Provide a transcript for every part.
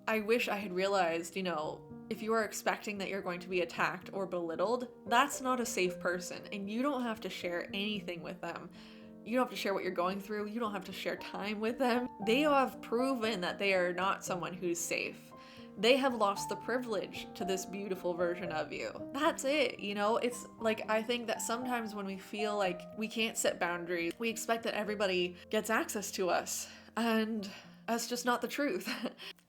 I wish I had realized, if you are expecting that you're going to be attacked or belittled, that's not a safe person, and you don't have to share anything with them. You don't have to share what you're going through. You don't have to share time with them. They have proven that they are not someone who's safe. They have lost the privilege to this beautiful version of you. That's it, It's like, I think that sometimes when we feel like we can't set boundaries, we expect that everybody gets access to us. And that's just not the truth.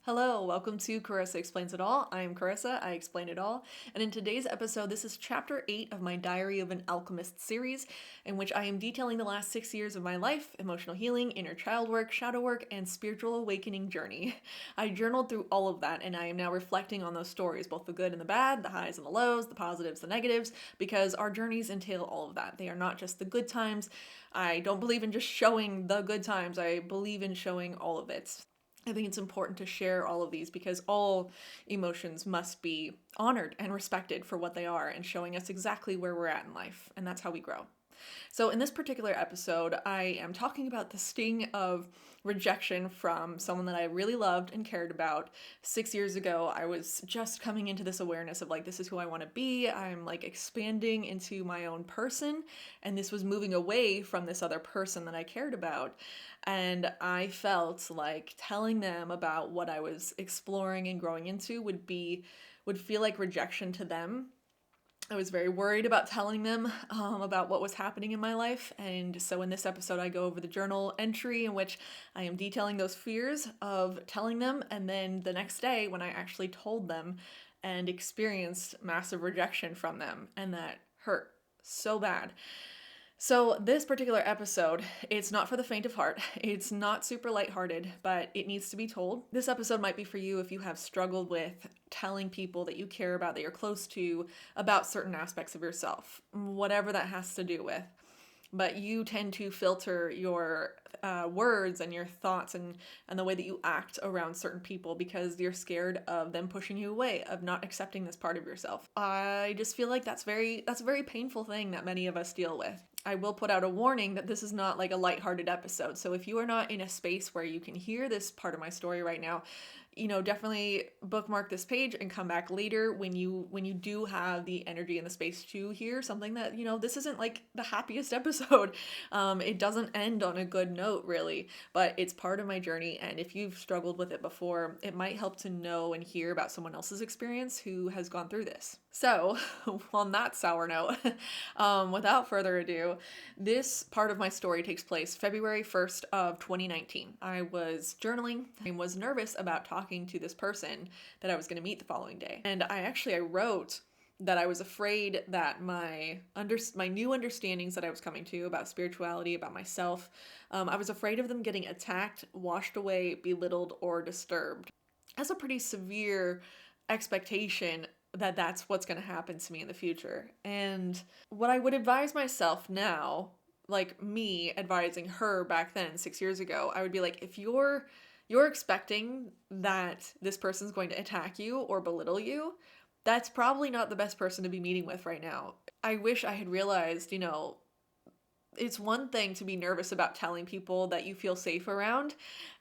Hello, welcome to Carissa Explains It All. I am Carissa, I explain it all. And in today's episode, this is chapter 8 of my Diary of an Alchemist series, in which I am detailing the last 6 years of my life, emotional healing, inner child work, shadow work, and spiritual awakening journey. I journaled through all of that, and I am now reflecting on those stories, both the good and the bad, the highs and the lows, the positives, the negatives, because our journeys entail all of that. They are not just the good times. I don't believe in just showing the good times. I believe in showing all of it. I think it's important to share all of these because all emotions must be honored and respected for what they are and showing us exactly where we're at in life. And that's how we grow. So, in this particular episode, I am talking about the sting of rejection from someone that I really loved and cared about. 6 years ago, I was just coming into this awareness of like, this is who I want to be. I'm like expanding into my own person. And this was moving away from this other person that I cared about. And I felt like telling them about what I was exploring and growing into would feel like rejection to them. I was very worried about telling them about what was happening in my life. And so in this episode, I go over the journal entry in which I am detailing those fears of telling them. And then the next day, when I actually told them and experienced massive rejection from them, and that hurt so bad. So this particular episode, it's not for the faint of heart. It's not super lighthearted, but it needs to be told. This episode might be for you if you have struggled with telling people that you care about, that you're close to, about certain aspects of yourself, whatever that has to do with. But you tend to filter your words and your thoughts and the way that you act around certain people because you're scared of them pushing you away, of not accepting this part of yourself. I just feel like that's a very painful thing that many of us deal with. I will put out a warning that this is not like a lighthearted episode. So if you are not in a space where you can hear this part of my story right now, definitely bookmark this page and come back later when you do have the energy and the space to hear something that, this isn't like the happiest episode. It doesn't end on a good note really, but it's part of my journey. And if you've struggled with it before, it might help to know and hear about someone else's experience who has gone through this. So on that sour note, without further ado, this part of my story takes place February 1st of 2019. I was journaling and was nervous about talking to this person that I was going to meet the following day. And I wrote that I was afraid that my new understandings that I was coming to about spirituality, about myself, I was afraid of them getting attacked, washed away, belittled, or disturbed. That's a pretty severe expectation that that's what's going to happen to me in the future. And what I would advise myself now, like me advising her back then 6 years ago, I would be like, if you're expecting that this person's going to attack you or belittle you, that's probably not the best person to be meeting with right now. I wish I had realized, it's one thing to be nervous about telling people that you feel safe around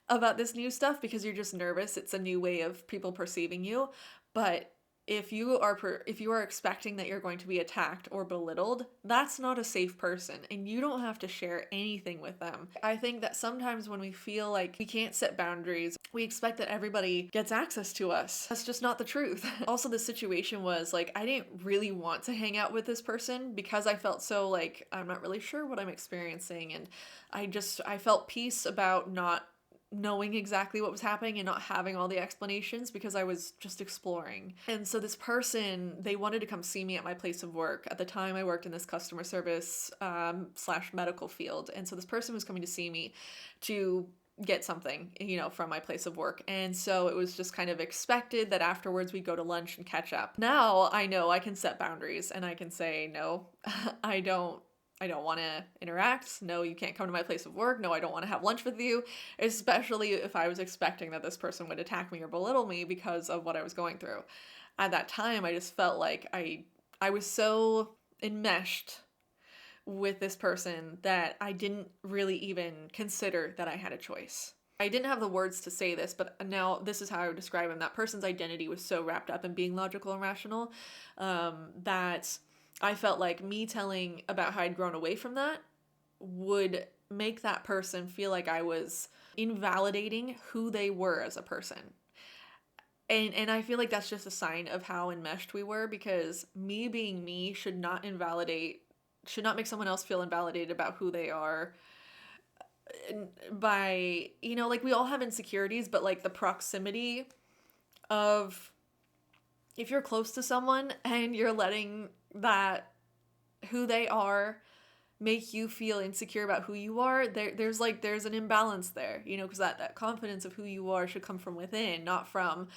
about this new stuff because you're just nervous. It's a new way of people perceiving you. But if you are expecting that you're going to be attacked or belittled, that's not a safe person, and you don't have to share anything with them. I think that sometimes when we feel like we can't set boundaries, we expect that everybody gets access to us. That's just not the truth. Also, the situation was like, I didn't really want to hang out with this person because I felt so like, I'm not really sure what I'm experiencing, and I felt peace about not knowing exactly what was happening and not having all the explanations because I was just exploring. And so this person, they wanted to come see me at my place of work. At the time I worked in this customer service / medical field. And so this person was coming to see me to get something, from my place of work. And so it was just kind of expected that afterwards we'd go to lunch and catch up. Now I know I can set boundaries and I can say, no, I don't want to interact. No, you can't come to my place of work. No, I don't want to have lunch with you, especially if I was expecting that this person would attack me or belittle me because of what I was going through. At that time, I just felt like I was so enmeshed with this person that I didn't really even consider that I had a choice. I didn't have the words to say this, but now this is how I would describe him. That person's identity was so wrapped up in being logical and rational, that I felt like me telling about how I'd grown away from that would make that person feel like I was invalidating who they were as a person. And I feel like that's just a sign of how enmeshed we were, because me being me should not make someone else feel invalidated about who they are by, like, we all have insecurities, but like the proximity of, if you're close to someone and you're letting that who they are make you feel insecure about who you are, there's an imbalance there, because that confidence of who you are should come from within, not from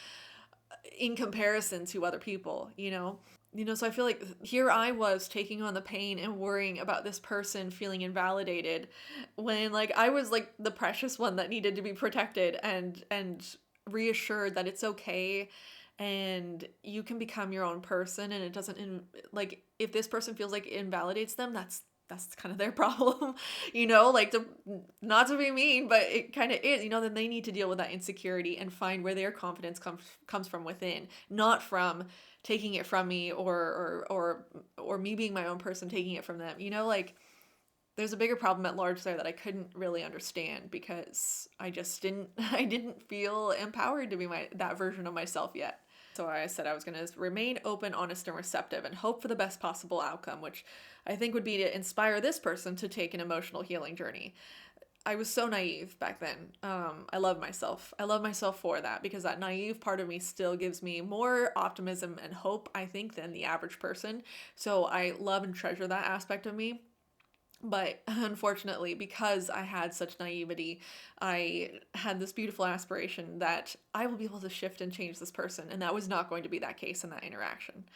in comparison to other people. So I feel like here I was taking on the pain and worrying about this person feeling invalidated, when like I was like the precious one that needed to be protected and reassured that it's okay and you can become your own person, and it doesn't like, if this person feels like it invalidates them, that's kind of their problem, like, to not to be mean, but it kind of is, then they need to deal with that insecurity and find where their confidence comes from within, not from taking it from me or me being my own person taking it from them. Like, there's a bigger problem at large there that I couldn't really understand, because I didn't feel empowered to be that version of myself yet. So I said I was going to remain open, honest, and receptive and hope for the best possible outcome, which I think would be to inspire this person to take an emotional healing journey. I was so naive back then. I love myself. I love myself for that, because that naive part of me still gives me more optimism and hope, I think, than the average person. So I love and treasure that aspect of me. But unfortunately, because I had such naivety, I had this beautiful aspiration that I will be able to shift and change this person. And that was not going to be that case in that interaction.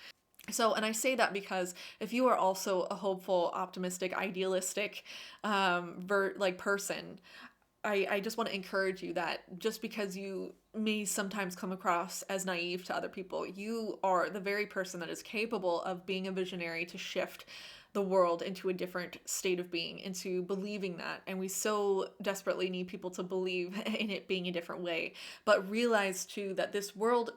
So, and I say that because if you are also a hopeful, optimistic, idealistic, person, I just want to encourage you that just because you may sometimes come across as naive to other people, you are the very person that is capable of being a visionary to shift the world into a different state of being, into believing that. And we so desperately need people to believe in it being a different way. But realize too that this world,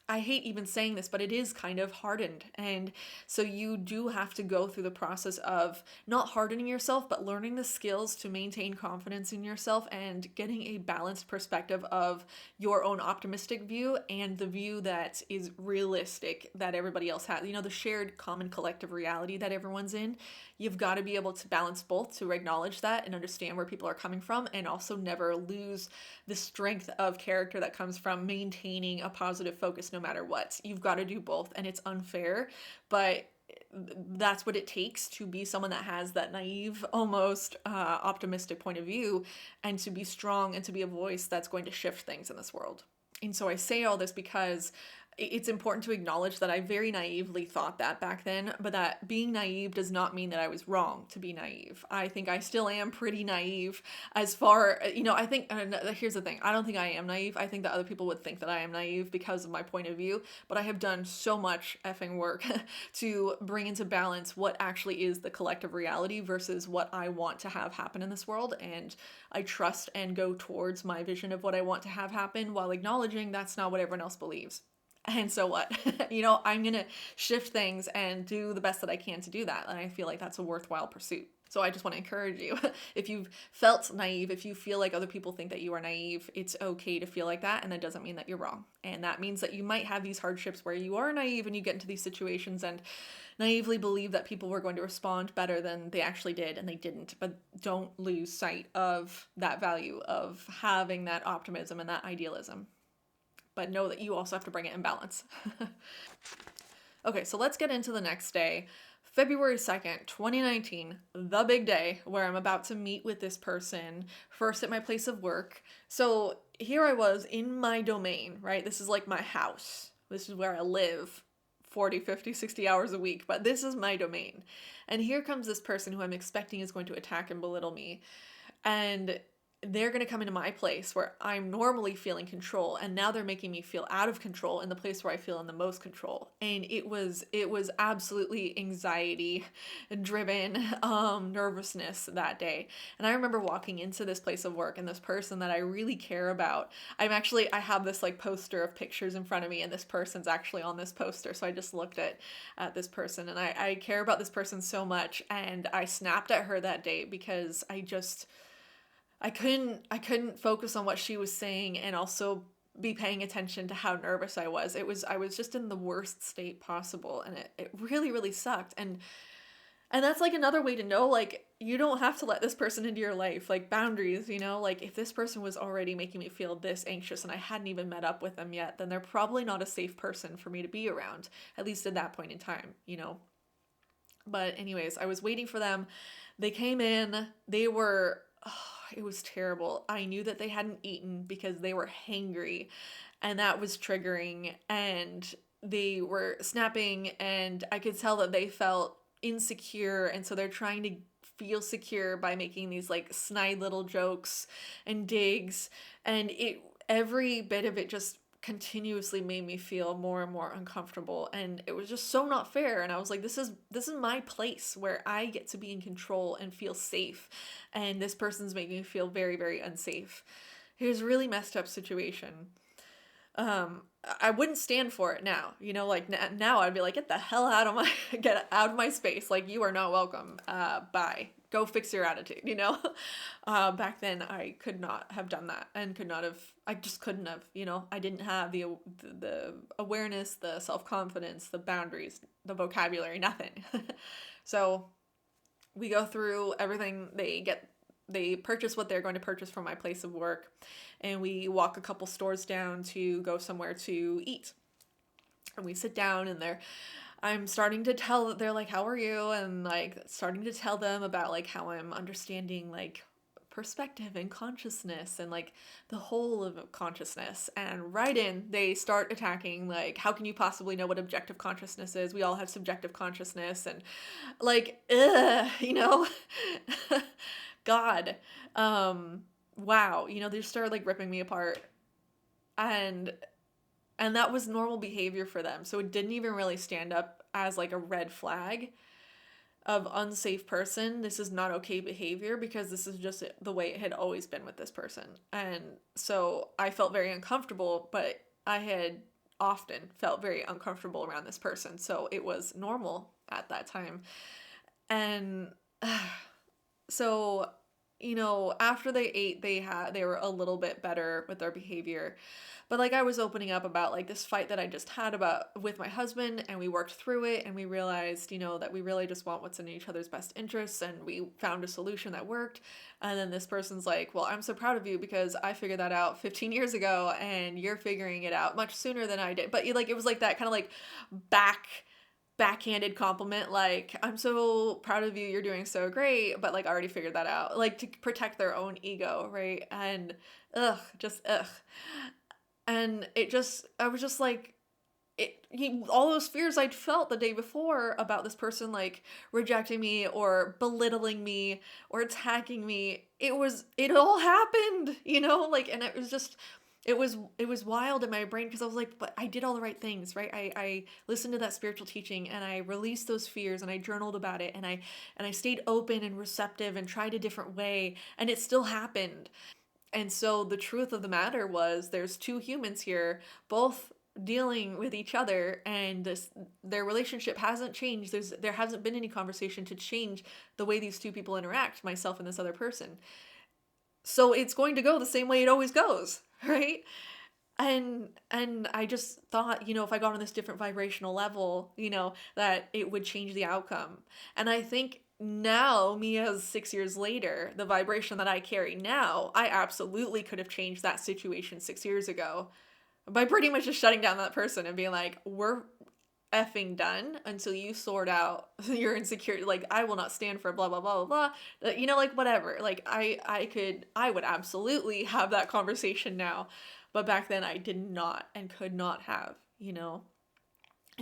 I hate even saying this, but it is kind of hardened. And so you do have to go through the process of not hardening yourself, but learning the skills to maintain confidence in yourself and getting a balanced perspective of your own optimistic view and the view that is realistic that everybody else has. The shared common collective reality that everyone's in. You've got to be able to balance both, to acknowledge that and understand where people are coming from, and also never lose the strength of character that comes from maintaining a positive focus no matter what. You've got to do both, and it's unfair, but that's what it takes to be someone that has that naive, almost optimistic point of view, and to be strong and to be a voice that's going to shift things in this world. And so I say all this because it's important to acknowledge that I very naively thought that back then, but that being naive does not mean that I was wrong to be naive. I think I still am pretty naive as far, I think, here's the thing, I don't think I am naive. I think that other people would think that I am naive because of my point of view, but I have done so much effing work to bring into balance what actually is the collective reality versus what I want to have happen in this world, and I trust and go towards my vision of what I want to have happen while acknowledging that's not what everyone else believes. And so what? I'm going to shift things and do the best that I can to do that. And I feel like that's a worthwhile pursuit. So I just want to encourage you, if you've felt naive, if you feel like other people think that you are naive, it's okay to feel like that. And that doesn't mean that you're wrong. And that means that you might have these hardships where you are naive and you get into these situations and naively believe that people were going to respond better than they actually did, and they didn't. But don't lose sight of that value of having that optimism and that idealism. But know that you also have to bring it in balance. Okay, so let's get into the next day. February 2nd, 2019, the big day where I'm about to meet with this person first at my place of work. So here I was in my domain, right? This is like my house. This is where I live 40, 50, 60 hours a week, but this is my domain. And here comes this person who I'm expecting is going to attack and belittle me. And they're going to come into my place where I'm normally feeling control, and now they're making me feel out of control in the place where I feel in the most control. And it was absolutely anxiety driven nervousness that day. And I remember walking into this place of work, and this person that I really care about, I have this like poster of pictures in front of me, and this person's actually on this poster. So I just looked at this person, and I care about this person so much, and I snapped at her that day because I couldn't focus on what she was saying and also be paying attention to how nervous I was. I was just in the worst state possible, and it really, really sucked. And that's like another way to know, like, you don't have to let this person into your life. Like, boundaries, like if this person was already making me feel this anxious and I hadn't even met up with them yet, then they're probably not a safe person for me to be around, at least at that point in time. But anyways, I was waiting for them. They came in. It was terrible. I knew that they hadn't eaten because they were hangry, and that was triggering, and they were snapping, and I could tell that they felt insecure, and so they're trying to feel secure by making these like snide little jokes and digs, and every bit of it just continuously made me feel more and more uncomfortable, and it was just so not fair. And I was like, this is my place where I get to be in control and feel safe, and this person's making me feel very, very unsafe. It was a really messed up situation. I wouldn't stand for it now, like now I'd be like, get out of my space. Like, you are not welcome. Bye. Go fix your attitude, Back then I could not have done that, and I just couldn't have, I didn't have the awareness, the self-confidence, the boundaries, the vocabulary, nothing. So we go through everything. They purchase what they're going to purchase from my place of work, and we walk a couple stores down to go somewhere to eat. And we sit down, and I'm starting to tell, they're like, how are you? And like starting to tell them about like how I'm understanding like perspective and consciousness and like the whole of consciousness. And they start attacking like, how can you possibly know what objective consciousness is? We all have subjective consciousness, and like, God, wow, they just started like ripping me apart, and that was normal behavior for them. So it didn't even really stand up as like a red flag of unsafe person. This is not okay behavior, because this is just the way it had always been with this person. And so I felt very uncomfortable, but I had often felt very uncomfortable around this person. So it was normal at that time. And so, after they ate, they were a little bit better with their behavior. But like, I was opening up about like this fight that I just had with my husband, and we worked through it, and we realized, that we really just want what's in each other's best interests, and we found a solution that worked. And then this person's like, well, I'm so proud of you because I figured that out 15 years ago, and you're figuring it out much sooner than I did. But like, it was like that kind of like backhanded compliment, like, I'm so proud of you, you're doing so great, but like, I already figured that out, like, to protect their own ego, right? And ugh. And I was just like, all those fears I'd felt the day before about this person like rejecting me or belittling me or attacking me, it all happened, like, and it was just, it was wild in my brain, because I was like, but I did all the right things, right? I listened to that spiritual teaching, and I released those fears, and I journaled about it, and I stayed open and receptive and tried a different way, and it still happened. And so the truth of the matter was, there's two humans here, both dealing with each other, and their relationship hasn't changed. There hasn't been any conversation to change the way these two people interact, myself and this other person. So it's going to go the same way it always goes, right? And I just thought, if I got on this different vibrational level, that it would change the outcome. And I think now, me as 6 years later, the vibration that I carry now, I absolutely could have changed that situation 6 years ago by pretty much just shutting down that person and being like, we're effing done until you sort out your insecurity. Like, I will not stand for blah, blah, blah, blah, blah. Like, whatever. Like, I would absolutely have that conversation now. But back then I did not and could not have, And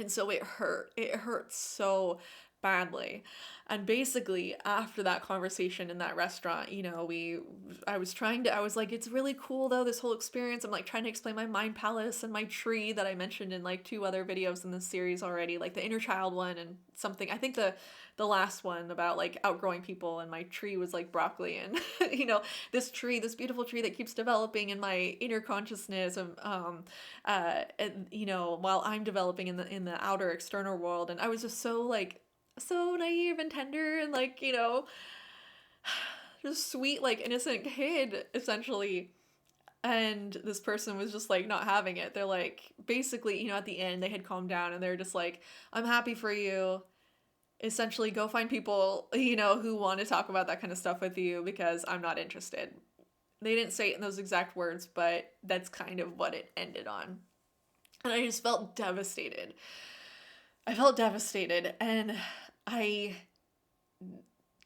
so it hurt. It hurt so badly. And basically after that conversation in that restaurant, I was like, it's really cool though, this whole experience. I'm like trying to explain my mind palace and my tree that I mentioned in like 2 other videos in this series already, like the inner child one and something. I think the last one about like outgrowing people, and my tree was like broccoli, and this tree, this beautiful tree that keeps developing in my inner consciousness, and while I'm developing in the outer external world. And I was just so like so naive and tender and like, just sweet, like innocent kid, essentially. And this person was just like not having it. They're like, basically, at the end, they had calmed down and they're just like, I'm happy for you. Essentially, go find people, who want to talk about that kind of stuff with you because I'm not interested. They didn't say it in those exact words, but that's kind of what it ended on. And I just felt devastated. I felt devastated. And I,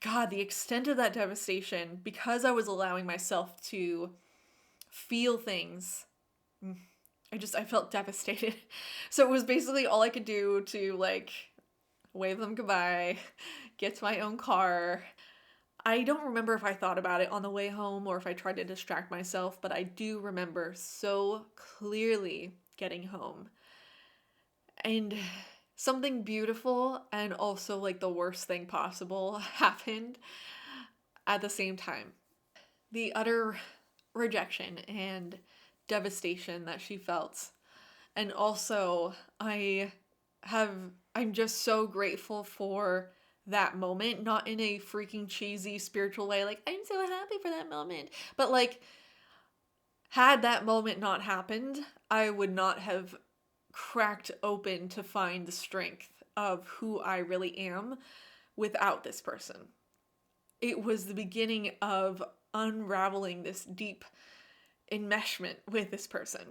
God, the extent of that devastation, because I was allowing myself to feel things, I felt devastated. So it was basically all I could do to like wave them goodbye, get to my own car. I don't remember if I thought about it on the way home or if I tried to distract myself, but I do remember so clearly getting home. And something beautiful and also like the worst thing possible happened at the same time. The utter rejection and devastation that she felt. And also, I'm just so grateful for that moment, not in a freaking cheesy spiritual way, like, I'm so happy for that moment. But like, had that moment not happened, I would not have cracked open to find the strength of who I really am without this person. It was the beginning of unraveling this deep enmeshment with this person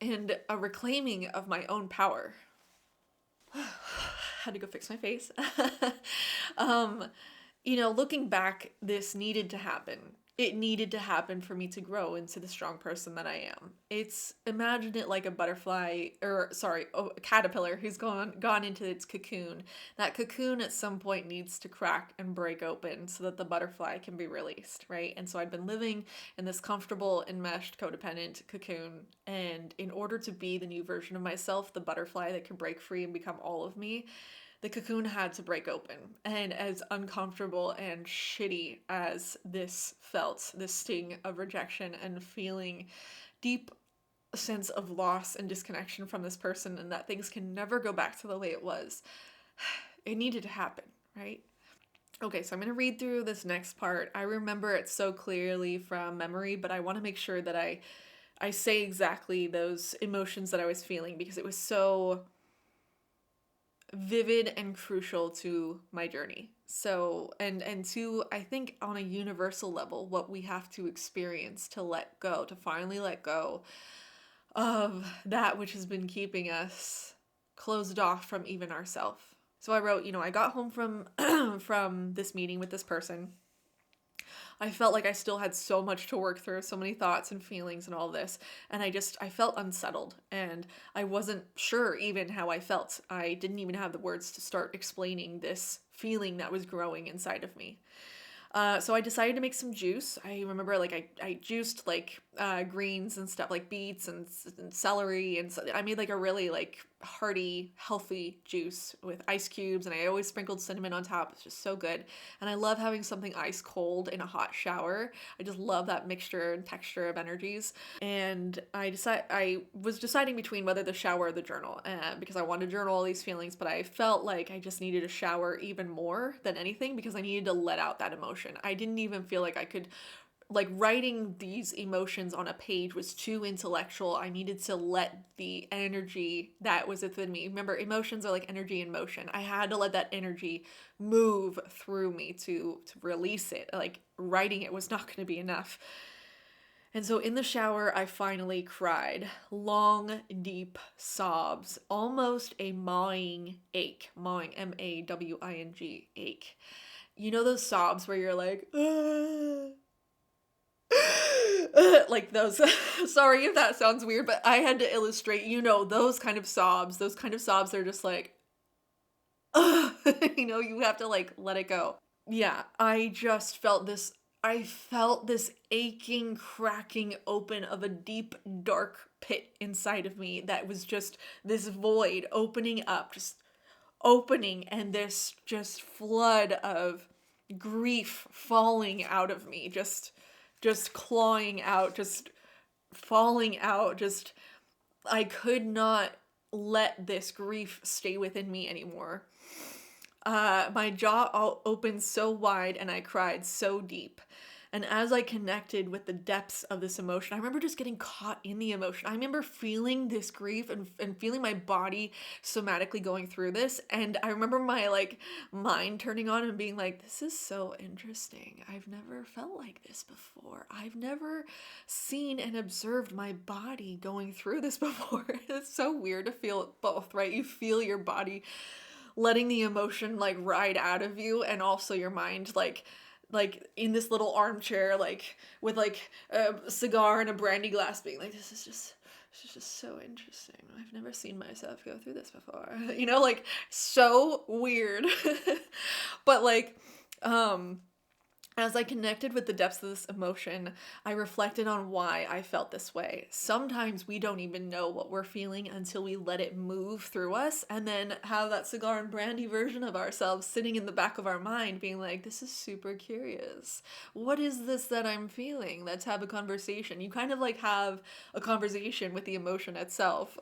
and a reclaiming of my own power. Had to go fix my face. Looking back, this needed to happen. It needed to happen for me to grow into the strong person that I am. Imagine it like a butterfly, a caterpillar who's gone into its cocoon. That cocoon at some point needs to crack and break open so that the butterfly can be released, right? And so I'd been living in this comfortable, enmeshed, codependent cocoon, and in order to be the new version of myself, the butterfly that could break free and become all of me, the cocoon had to break open. And as uncomfortable and shitty as this felt, this sting of rejection and feeling deep sense of loss and disconnection from this person and that things can never go back to the way it was, it needed to happen, right? Okay, so I'm going to read through this next part. I remember it so clearly from memory, but I want to make sure that I say exactly those emotions that I was feeling because it was so vivid and crucial to my journey. So, and to, I think on a universal level, what we have to experience to let go, to finally let go of that which has been keeping us closed off from even ourselves. So I wrote, I got home from from this meeting with this person. I felt like I still had so much to work through, so many thoughts and feelings and all this. And I felt unsettled and I wasn't sure even how I felt. I didn't even have the words to start explaining this feeling that was growing inside of me. So I decided to make some juice. I remember I juiced greens and stuff like beets and celery, and so I made like a really like hearty, healthy juice with ice cubes, and I always sprinkled cinnamon on top. It's just so good. And I love having something ice cold in a hot shower. I just love that mixture and texture of energies. And I was deciding between whether the shower or the journal, because I wanted to journal all these feelings, but I felt like I just needed a shower even more than anything because I needed to let out that emotion. I didn't even feel like I could, like, writing these emotions on a page was too intellectual. I needed to let the energy that was within me. Remember, emotions are like energy in motion. I had to let that energy move through me to release it. Like, writing it was not going to be enough. And so in the shower, I finally cried. Long, deep sobs. Almost a mawing ache. Mawing, M-A-W-I-N-G, ache. You know those sobs where you're like, like those. Sorry if that sounds weird, but I had to illustrate, those kind of sobs. Those kind of sobs are just like, You have to like let it go. Yeah, I just felt this. I felt this aching, cracking open of a deep, dark pit inside of me that was just this void opening up, just opening, and this just flood of grief falling out of me, just clawing out, just falling out, just I could not let this grief stay within me anymore. My jaw opened so wide and I cried so deep. And as I connected with the depths of this emotion, I remember just getting caught in the emotion. I remember feeling this grief and feeling my body somatically going through this. And I remember my like mind turning on and being like, this is so interesting. I've never felt like this before. I've never seen and observed my body going through this before. It's so weird to feel both, right? You feel your body letting the emotion like ride out of you, and also your mind like in this little armchair like with like a cigar and a brandy glass being like, this is just so interesting. I've never seen myself go through this before. Like so weird. But like as I connected with the depths of this emotion, I reflected on why I felt this way. Sometimes we don't even know what we're feeling until we let it move through us, and then have that cigar and brandy version of ourselves sitting in the back of our mind being like, this is super curious. What is this that I'm feeling? Let's have a conversation. You kind of like have a conversation with the emotion itself.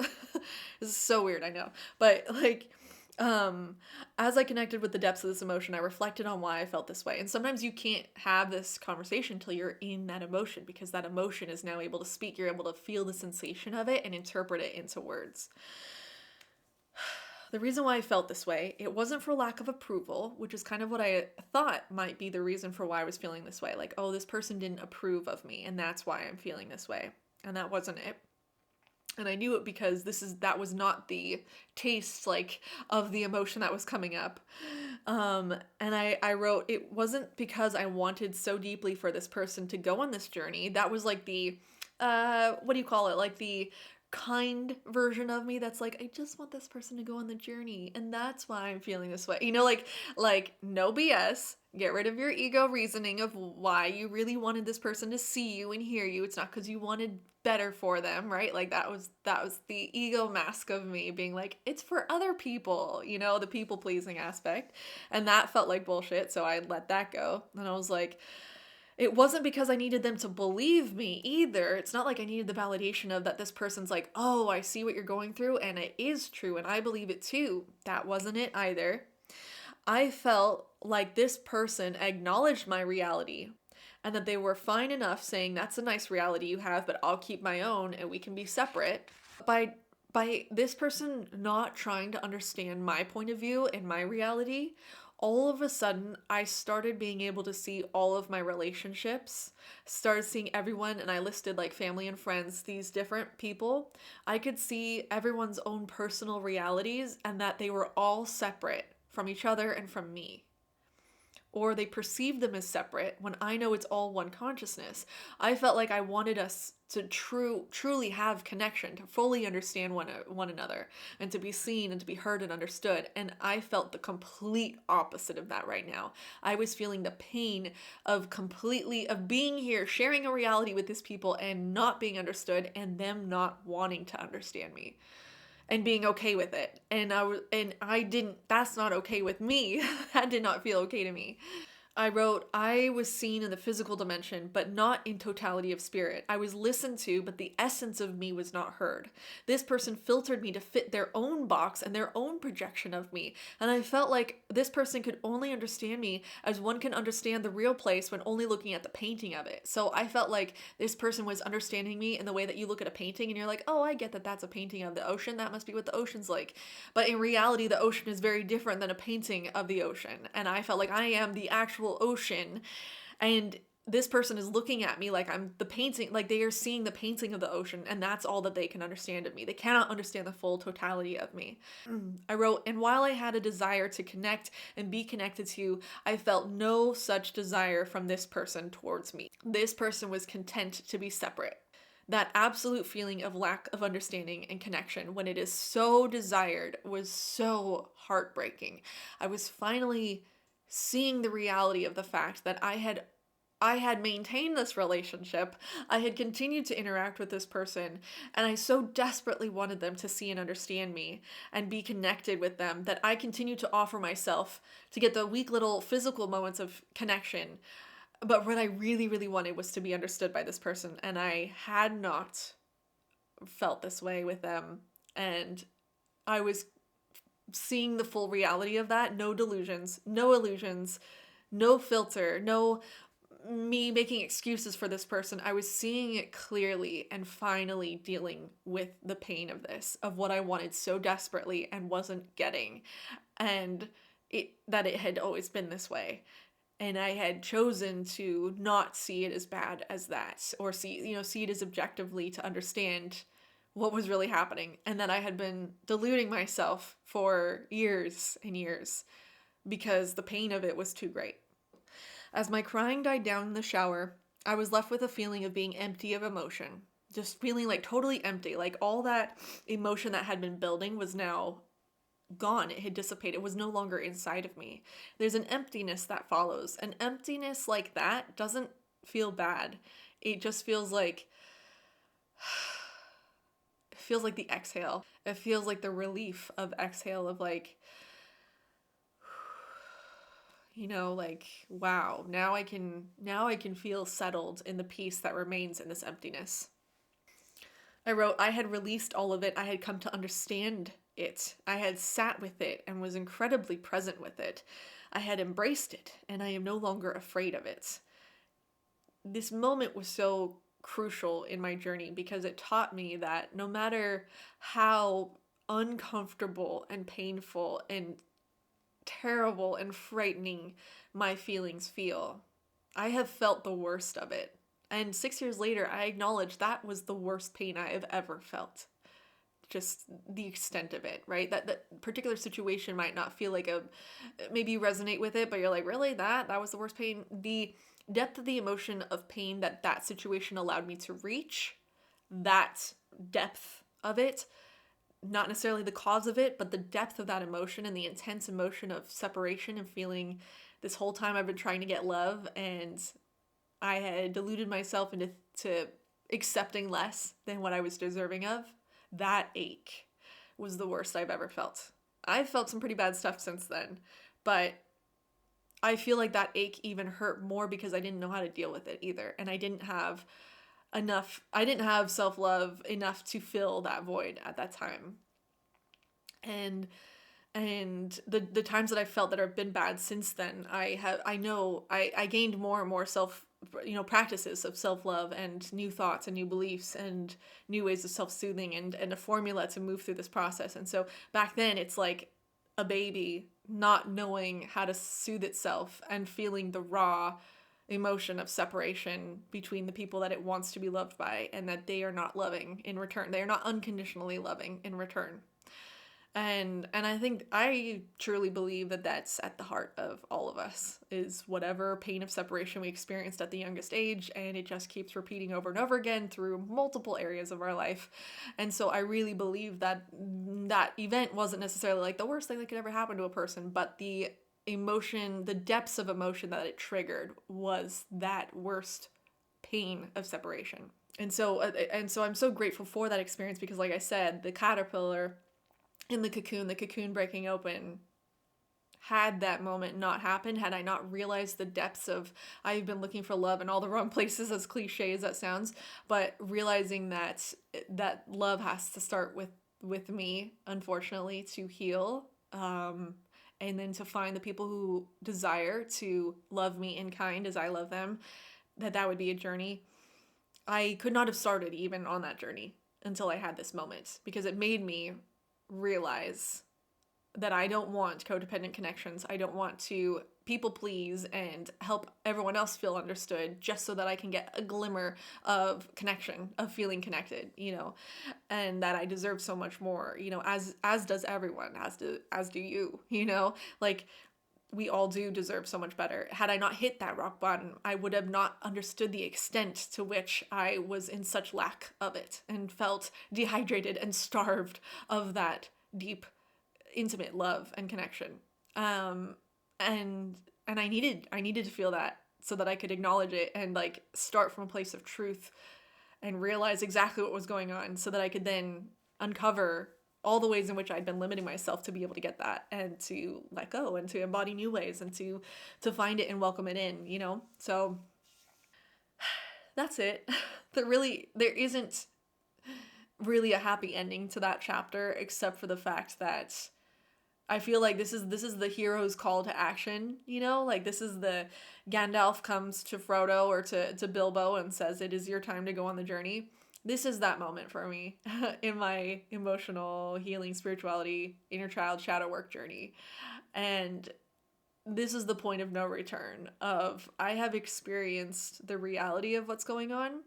This is so weird, I know. But like, as I connected with the depths of this emotion, I reflected on why I felt this way. And sometimes you can't have this conversation until you're in that emotion, because that emotion is now able to speak. You're able to feel the sensation of it and interpret it into words. The reason why I felt this way, it wasn't for lack of approval, which is kind of what I thought might be the reason for why I was feeling this way. Like, oh, this person didn't approve of me, and that's why I'm feeling this way. And that wasn't it. And I knew it because that was not the taste like of the emotion that was coming up. And I wrote, it wasn't because I wanted so deeply for this person to go on this journey. That was like the what do you call it? Like the kind version of me that's like, I just want this person to go on the journey, and that's why I'm feeling this way. Like no BS. Get rid of your ego reasoning of why you really wanted this person to see you and hear you. It's not because you wanted better for them, right? Like that was the ego mask of me being like, it's for other people, the people pleasing aspect. And that felt like bullshit, so I let that go. And I was like, it wasn't because I needed them to believe me either. It's not like I needed the validation of that this person's like, oh, I see what you're going through and it is true and I believe it too. That wasn't it either. I felt like this person acknowledged my reality and that they were fine enough saying, that's a nice reality you have, but I'll keep my own and we can be separate. By this person not trying to understand my point of view and my reality, all of a sudden I started being able to see all of my relationships, started seeing everyone, and I listed like family and friends, these different people. I could see everyone's own personal realities and that they were all separate from each other and from me. Or they perceive them as separate when I know it's all one consciousness. I felt like I wanted us to truly have connection, to fully understand one another, and to be seen and to be heard and understood. And I felt the complete opposite of that right now. I was feeling the pain of being here, sharing a reality with these people and not being understood, and them not wanting to understand me and being okay with it. And I didn't, that's not okay with me. That did not feel okay to me. I wrote, I was seen in the physical dimension, but not in totality of spirit. I was listened to, but the essence of me was not heard. This person filtered me to fit their own box and their own projection of me. And I felt like this person could only understand me as one can understand the real place when only looking at the painting of it. So I felt like this person was understanding me in the way that you look at a painting and you're like, oh, I get that that's a painting of the ocean. That must be what the ocean's like. But in reality, the ocean is very different than a painting of the ocean. And I felt like I am the actual ocean, and this person is looking at me like I'm the painting, like they are seeing the painting of the ocean, and that's all that they can understand of me. They cannot understand the full totality of me. I wrote, and while I had a desire to connect and be connected to, I felt no such desire from this person towards me. This person was content to be separate. That absolute feeling of lack of understanding and connection when it is so desired was so heartbreaking. I was finally seeing the reality of the fact that I had maintained this relationship. I had continued to interact with this person, and I so desperately wanted them to see and understand me and be connected with them that I continued to offer myself to get the weak little physical moments of connection. But what I really, really wanted was to be understood by this person, and I had not felt this way with them. And I was seeing the full reality of that. No delusions, no illusions, no filter, no me making excuses for this person. I was seeing it clearly and finally dealing with the pain of this, of what I wanted so desperately and wasn't getting. And it had always been this way. And I had chosen to not see it as bad as that, or see it as objectively, to understand what was really happening, and that I had been deluding myself for years and years because the pain of it was too great. As my crying died down in the shower, I was left with a feeling of being empty of emotion. Just feeling like totally empty. Like all that emotion that had been building was now gone. It had dissipated. It was no longer inside of me. There's an emptiness that follows. An emptiness like that doesn't feel bad. It just feels like it feels like the exhale. It feels like the relief of exhale, of like, like, wow, now I can feel settled in the peace that remains in this emptiness. I wrote, I had released all of it. I had come to understand it. I had sat with it and was incredibly present with it. I had embraced it, and I am no longer afraid of it. This moment was so crucial in my journey because it taught me that no matter how uncomfortable and painful and terrible and frightening my feelings feel, I have felt the worst of it. And 6 years later, I acknowledge that was the worst pain I have ever felt. Just the extent of it, right? That particular situation might not feel like maybe you resonate with it, but you're like, really? That was the worst pain? The depth of the emotion of pain that situation allowed me to reach, that depth of it, not necessarily the cause of it, but the depth of that emotion and the intense emotion of separation and feeling this whole time I've been trying to get love, and I had deluded myself into accepting less than what I was deserving of. That ache was the worst I've ever felt. I've felt some pretty bad stuff since then, but I feel like that ache even hurt more because I didn't know how to deal with it either. And I didn't have self-love enough to fill that void at that time. And the times that I felt that have been bad since then, I gained more and more practices of self-love and new thoughts and new beliefs and new ways of self-soothing and a formula to move through this process. And so back then it's like a baby not knowing how to soothe itself and feeling the raw emotion of separation between the people that it wants to be loved by and that they are not loving in return. They are not unconditionally loving in return. And I truly believe that that's at the heart of all of us, is whatever pain of separation we experienced at the youngest age, and it just keeps repeating over and over again through multiple areas of our life. And so I really believe that that event wasn't necessarily like the worst thing that could ever happen to a person, but the emotion, the depths of emotion that it triggered was that worst pain of separation. And so I'm so grateful for that experience because, like I said, the caterpillar in the cocoon breaking open, had that moment not happened, had I not realized the depths of I've been looking for love in all the wrong places, as cliche as that sounds, but realizing that love has to start with me, unfortunately, to heal, and then to find the people who desire to love me in kind as I love them, that would be a journey. I could not have started even on that journey until I had this moment, because it made me realize that I don't want codependent connections. I don't want to people please and help everyone else feel understood just so that I can get a glimmer of connection, of feeling connected, and that I deserve so much more, as does everyone, as do you, like we all do deserve so much better. Had I not hit that rock bottom, I would have not understood the extent to which I was in such lack of it and felt dehydrated and starved of that deep, intimate love and connection. And I needed to feel that so that I could acknowledge it and like start from a place of truth and realize exactly what was going on so that I could then uncover all the ways in which I'd been limiting myself to be able to get that and to let go and to embody new ways and to find it and welcome it in, you know? So that's it. There isn't really a happy ending to that chapter except for the fact that I feel like this is the hero's call to action, you know? Like this is the Gandalf comes to Frodo or to Bilbo and says it is your time to go on the journey. This is that moment for me in my emotional healing, spirituality, inner child shadow work journey. And this is the point of no return of I have experienced the reality of what's going on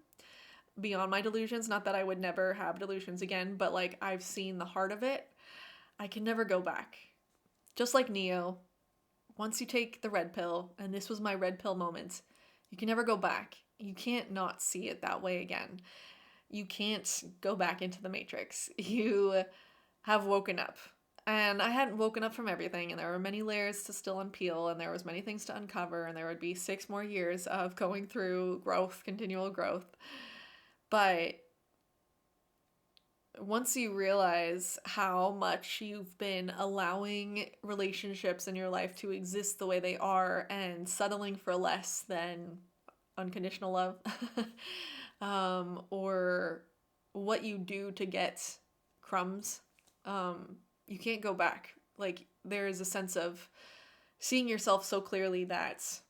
beyond my delusions. Not that I would never have delusions again, but like I've seen the heart of it. I can never go back. Just like Neo, once you take the red pill, and this was my red pill moment, you can never go back. You can't not see it that way again. You can't go back into the Matrix. You have woken up. And I hadn't woken up from everything, and there were many layers to still unpeel, and there was many things to uncover, and there would be 6 more years of going through growth, continual growth. But once you realize how much you've been allowing relationships in your life to exist the way they are and settling for less than unconditional love, or what you do to get crumbs, you can't go back. Like there is a sense of seeing yourself so clearly that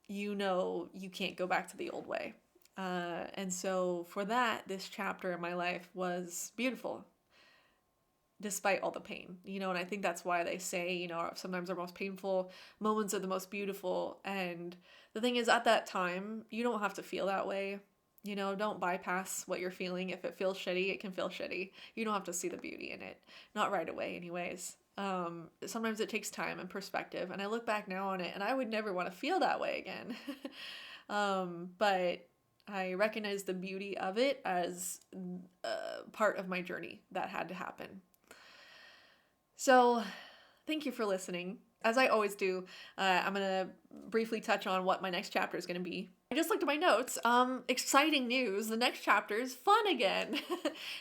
you know you can't go back to the old way. And so for that, this chapter in my life was beautiful, despite all the pain, you know, and I think that's why they say, you know, sometimes our most painful moments are the most beautiful. And the thing is, at that time, you don't have to feel that way. You know, don't bypass what you're feeling. If it feels shitty, it can feel shitty. You don't have to see the beauty in it. Not right away, anyways. Sometimes it takes time and perspective. And I look back now on it, and I would never want to feel that way again. But I recognize the beauty of it as part of my journey that had to happen. So thank you for listening. As I always do, I'm going to briefly touch on what my next chapter is going to be. I just looked at my notes. Exciting news. The next chapter is fun again.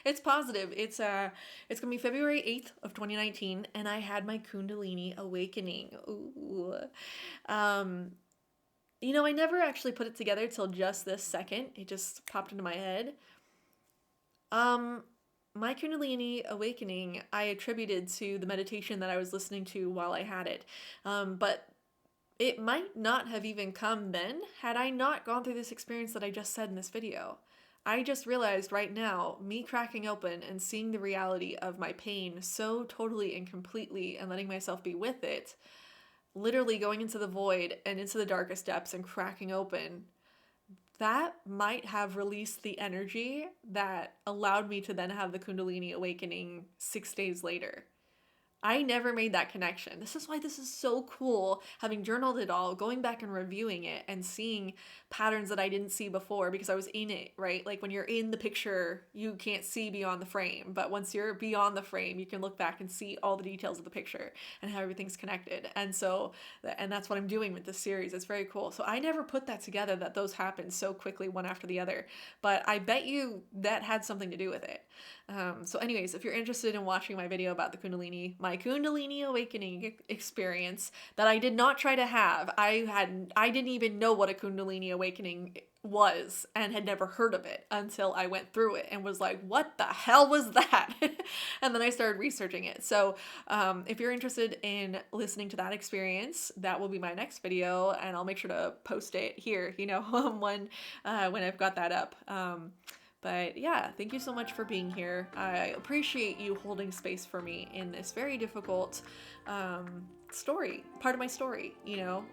It's positive. It's going to be February 8th of 2019, and I had my Kundalini awakening. Ooh. You know, I never actually put it together till just this second. It just popped into my head. My Kundalini awakening, I attributed to the meditation that I was listening to while I had it. But it might not have even come then had I not gone through this experience that I just said in this video. I just realized right now, me cracking open and seeing the reality of my pain so totally and completely and letting myself be with it, literally going into the void and into the darkest depths and cracking open, that might have released the energy that allowed me to then have the Kundalini awakening 6 days later. I never made that connection. This is why this is so cool, having journaled it all, going back and reviewing it and seeing patterns that I didn't see before because I was in it, right? Like when you're in the picture, you can't see beyond the frame. But once you're beyond the frame, you can look back and see all the details of the picture and how everything's connected. And so, and that's what I'm doing with this series. It's very cool. So I never put that together, that those happened so quickly, one after the other. But I bet you that had something to do with it. So anyways, if you're interested in watching my video about the Kundalini, my Kundalini awakening experience that I did not try to have, I didn't even know what a Kundalini awakening was and had never heard of it until I went through it and was like, what the hell was that? And then I started researching it. So if you're interested in listening to that experience, that will be my next video, and I'll make sure to post it here, you know, when I've got that up. But yeah, thank you so much for being here. I appreciate you holding space for me in this very difficult story, part of my story, you know.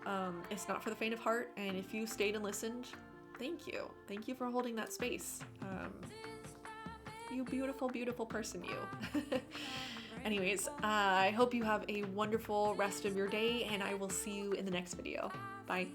It's not for the faint of heart, and if you stayed and listened, thank you. Thank you for holding that space. You beautiful, beautiful person, you. Anyways, I hope you have a wonderful rest of your day, and I will see you in the next video. Bye.